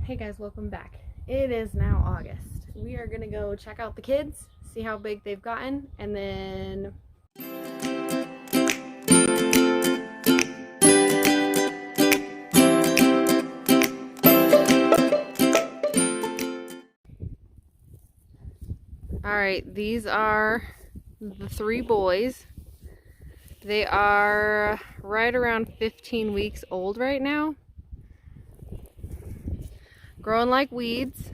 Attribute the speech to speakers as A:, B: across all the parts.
A: Hey guys, welcome back. It is now August. We are gonna go check out the kids, see how big they've gotten, and then alright, these are the three boys. They are right around 15 weeks old right now. Growing like weeds.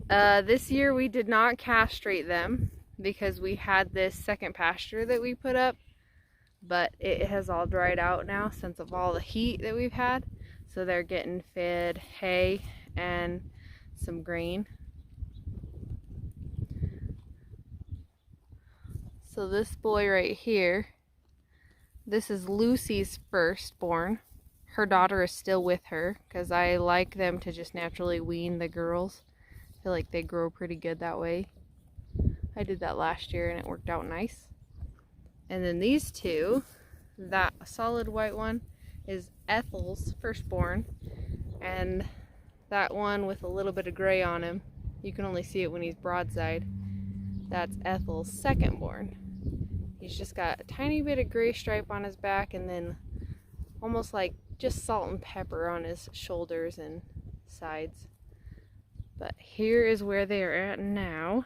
A: This year we did not castrate them because we had this second pasture that we put up, but it has all dried out now since of all the heat that we've had. So they're getting fed hay and some grain. So this boy right here, this is Lucy's firstborn. Her daughter is still with her because I like them to just naturally wean the girls. I feel like they grow pretty good that way. I did that last year and it worked out nice. And then these two, that solid white one is Ethel's firstborn, and that one with a little bit of gray on him, you can only see it when he's broadside, that's Ethel's secondborn. He's just got a tiny bit of gray stripe on his back and then almost like just salt and pepper on his shoulders and sides. But here is where they are at now.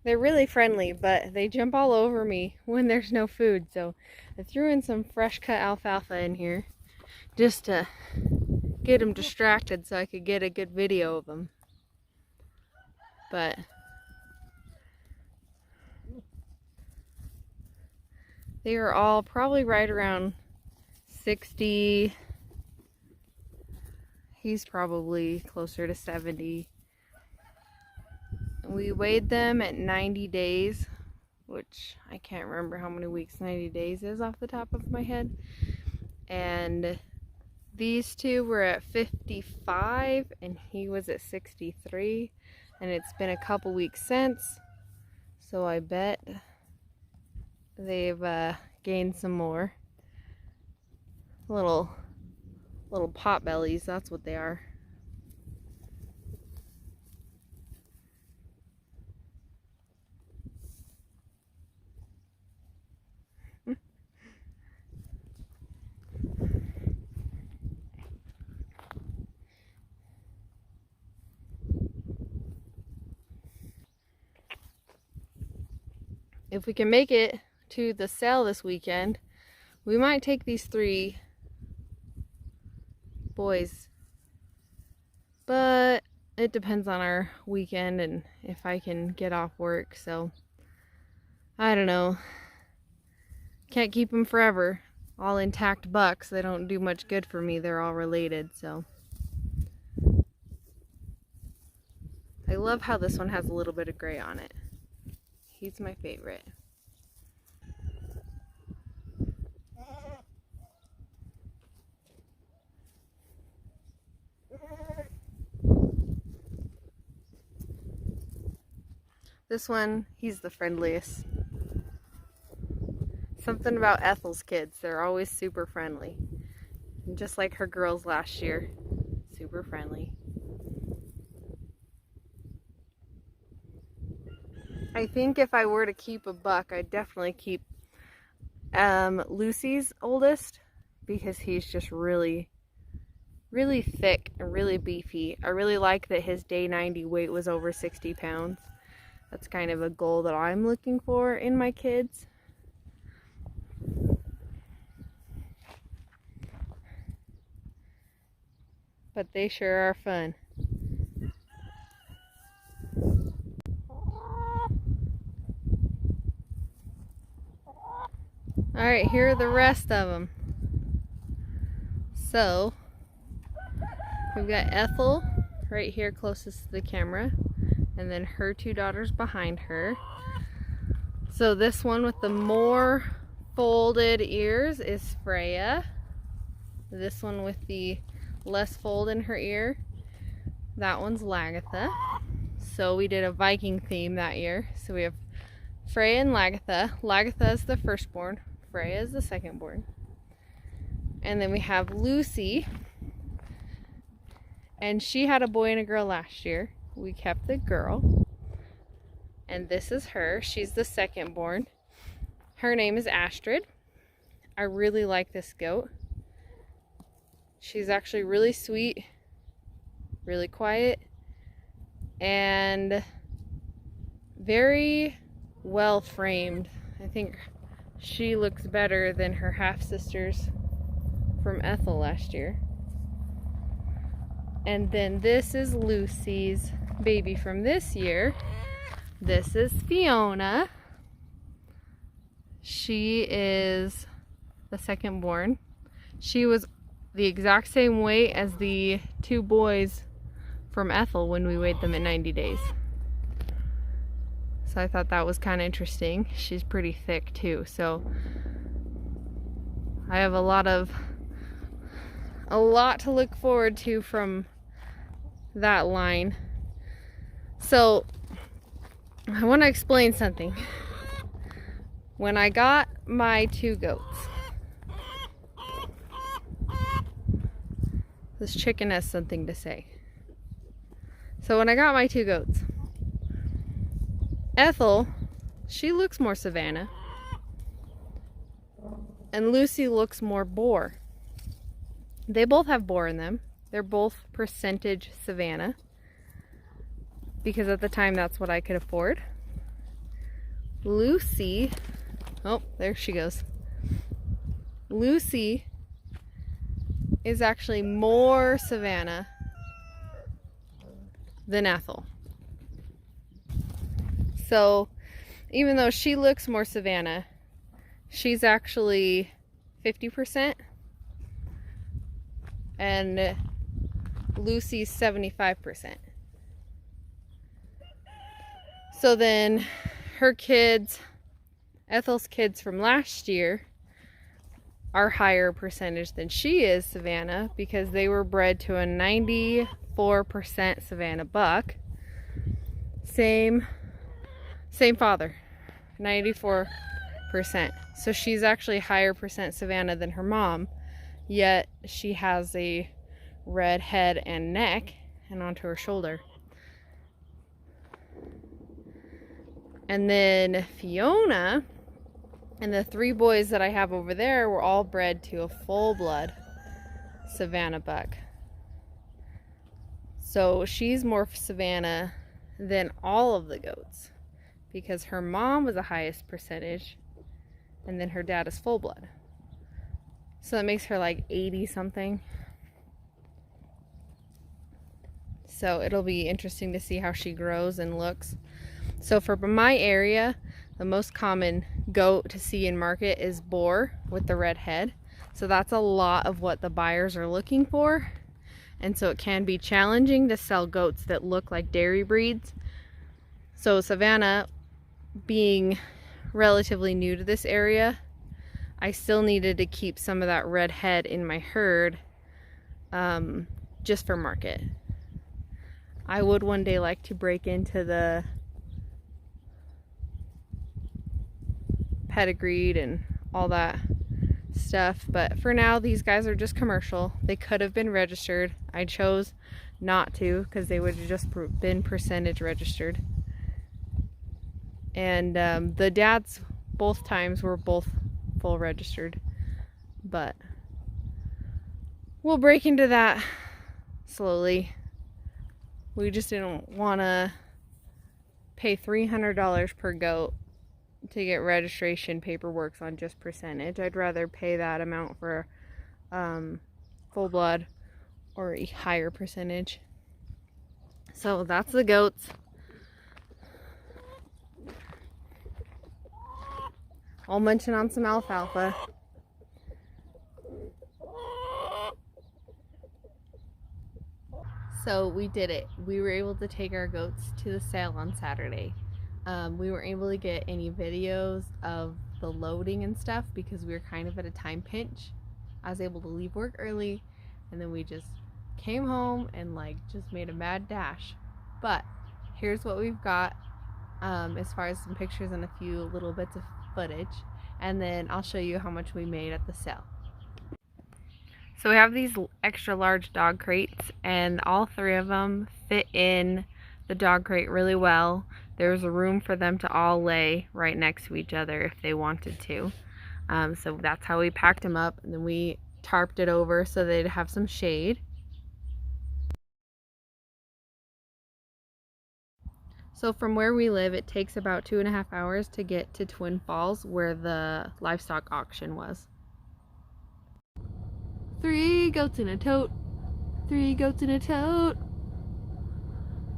A: They're really friendly, but they jump all over me when there's no food. So I threw in some fresh cut alfalfa in here just to get them distracted so I could get a good video of them. But they are all probably right around 60. He's probably closer to 70. We weighed them at 90 days, which I can't remember how many weeks 90 days is off the top of my head. And these two were at 55 and he was at 63. And it's been a couple weeks since, so I bet they've gained some more. Little pot bellies, that's what they are. If we can make it to the sale this weekend, we might take these three boys, but it depends on our weekend and if I can get off work. So I don't know, can't keep them forever. All intact bucks, they don't do much good for me. They're all related. So I love how this one has a little bit of gray on it. He's my favorite. This one, he's the friendliest. Something about Ethel's kids, they're always super friendly. And just like her girls last year, super friendly. I think if I were to keep a buck, I'd definitely keep Lucy's oldest, because he's just really thick and really beefy. I really like that his day 90 weight was over 60 pounds. That's kind of a goal that I'm looking for in my kids. But they sure are fun. Alright, here are the rest of them. So, we've got Ethel right here closest to the camera, and then her two daughters behind her. So this one with the more folded ears is Freya. This one with the less fold in her ear, that one's Lagatha. So we did a Viking theme that year. So we have Freya and Lagatha. Lagatha is the firstborn. Freya is the second born. And then we have Lucy. And she had a boy and a girl last year. We kept the girl. And this is her. She's the second born. Her name is Astrid. I really like this goat. She's actually really sweet, really quiet, and very well framed. I think she looks better than her half-sisters from Ethel last year. And then this is Lucy's baby from this year. This is Fiona. She is the second born. She was the exact same weight as the two boys from Ethel when we weighed them at 90 days. So I thought that was kind of interesting. She's pretty thick too, so I have a lot to look forward to from that line. So I want to explain something. When I got my two goats, this chicken has something to say. So when I got my two goats, Ethel, she looks more savanna, and Lucy looks more boar. They both have boar in them. They're both percentage savanna, because at the time that's what I could afford. Lucy, oh, there she goes. Lucy is actually more savanna than Ethel. So even though she looks more savanna, she's actually 50% and Lucy's 75%. So then her kids, Ethel's kids from last year, are higher percentage than she is savanna, because they were bred to a 94% savanna buck. Same father, 94%. So she's actually higher percent savanna than her mom, yet she has a red head and neck and onto her shoulder. And then Fiona and the three boys that I have over there were all bred to a full-blood savanna buck. So she's more savanna than all of the goats, because her mom was the highest percentage and then her dad is full-blood. So that makes her like 80 something. So it'll be interesting to see how she grows and looks. So for my area, the most common goat to see in market is boar with the red head. So that's a lot of what the buyers are looking for. And so it can be challenging to sell goats that look like dairy breeds. So Savannah, being relatively new to this area, I still needed to keep some of that red head in my herd just for market. I would one day like to break into the pedigreed and all that stuff, but for now these guys are just commercial. They could have been registered. I chose not to because they would have just been percentage registered. And the dads both times were both full registered, but we'll break into that slowly. We just didn't want to pay $300 per goat to get registration paperwork on just percentage. I'd rather pay that amount for full blood or a higher percentage. So that's the goats. I'll munching on some alfalfa. So we did it. We were able to take our goats to the sale on Saturday. We weren't able to get any videos of the loading and stuff because we were kind of at a time pinch. I was able to leave work early and then we just came home and like just made a mad dash. But here's what we've got as far as some pictures and a few little bits of footage. and then I'll show you how much we made at the sale. So we have these extra large dog crates, and all three of them fit in the dog crate really well. There's a room for them to all lay right next to each other if they wanted to. So that's how we packed them up, and then we tarped it over so they'd have some shade. So from where we live, it takes about 2.5 hours to get to Twin Falls, where the livestock auction was. 3 goats in a tote. 3 goats in a tote.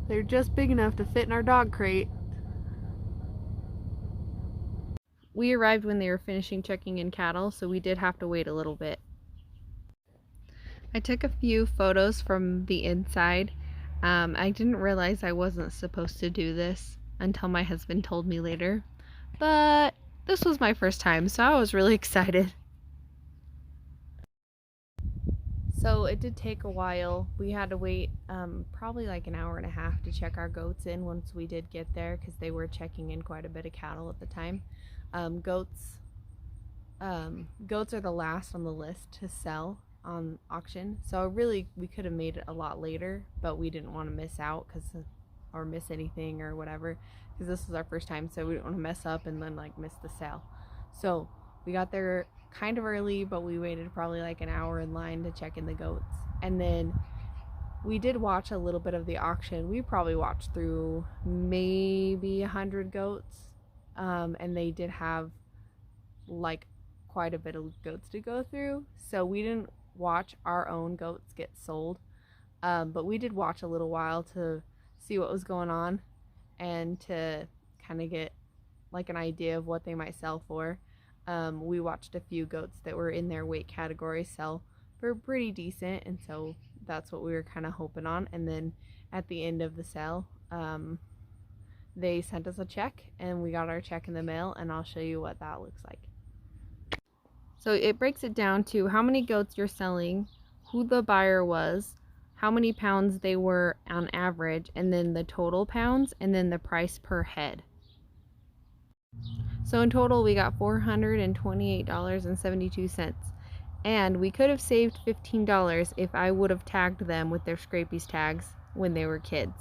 A: They're just big enough to fit in our dog crate. We arrived when they were finishing checking in cattle, so we did have to wait a little bit. I took a few photos from the inside. I didn't realize I wasn't supposed to do this until my husband told me later, but this was my first time, so I was really excited. So it did take a while. We had to wait probably like an hour and a half to check our goats in once we did get there, because they were checking in quite a bit of cattle at the time. Goats are the last on the list to sell on auction, so really we could have made it a lot later, but we didn't want to miss out or miss anything or whatever, because this was our first time, so we didn't want to mess up and then like miss the sale. So we got there kind of early, but we waited probably like an hour in line to check in the goats, and then we did watch a little bit of the auction. We probably watched through maybe 100 goats, and they did have like quite a bit of goats to go through, so we didn't watch our own goats get sold, but we did watch a little while to see what was going on and to kind of get like an idea of what they might sell for. We watched a few goats that were in their weight category sell for pretty decent, and so that's what we were kind of hoping on. And then at the end of the sale, they sent us a check, and we got our check in the mail, and I'll show you what that looks like. So it breaks it down to how many goats you're selling, who the buyer was, how many pounds they were on average, and then the total pounds, and then the price per head. So in total we got $428.72, and we could have saved $15 if I would have tagged them with their Scrapies tags when they were kids.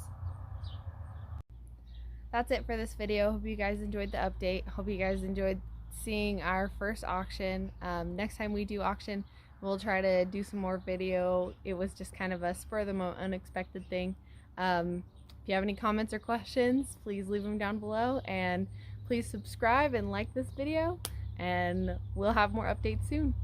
A: That's it for this video. Hope you guys enjoyed the update. Hope you guys enjoyed seeing our first auction. Next time we do auction, we'll try to do some more video. It was just kind of a spur of the moment, unexpected thing. If you have any comments or questions, please leave them down below, and please subscribe and like this video, and we'll have more updates soon.